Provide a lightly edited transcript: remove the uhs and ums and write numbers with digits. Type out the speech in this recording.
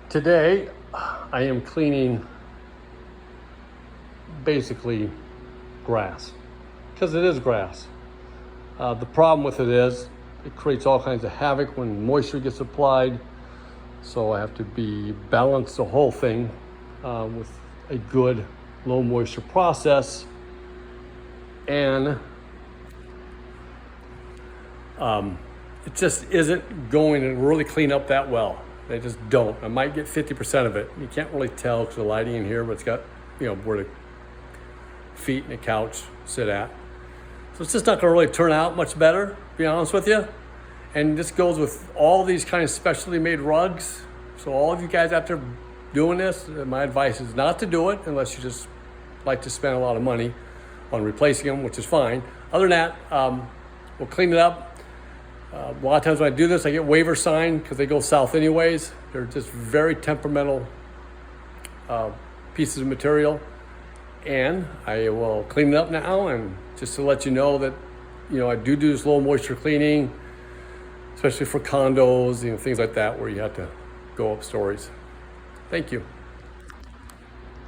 Today, I am cleaning basically grass, because it is grass. The problem with it is it creates all kinds of havoc when moisture gets applied. So I have to balance the whole thing with a good low moisture process. And it just isn't going to really clean up that well. They just don't. I might get 50% of it. You can't really tell because of the lighting in here, but it's got, where the feet and the couch sit at. So it's just not gonna really turn out much better, to be honest with you. And this goes with all these kind of specialty made rugs. So all of you guys out there doing this, my advice is not to do it unless you just like to spend a lot of money on replacing them, which is fine. Other than that, we'll clean it up. A lot of times when I do this, I get waiver signed because they go south anyways. They're just very temperamental pieces of material. And I will clean it up now, and just to let you know that, I do this low moisture cleaning, especially for condos, things like that where you have to go up stories. Thank you.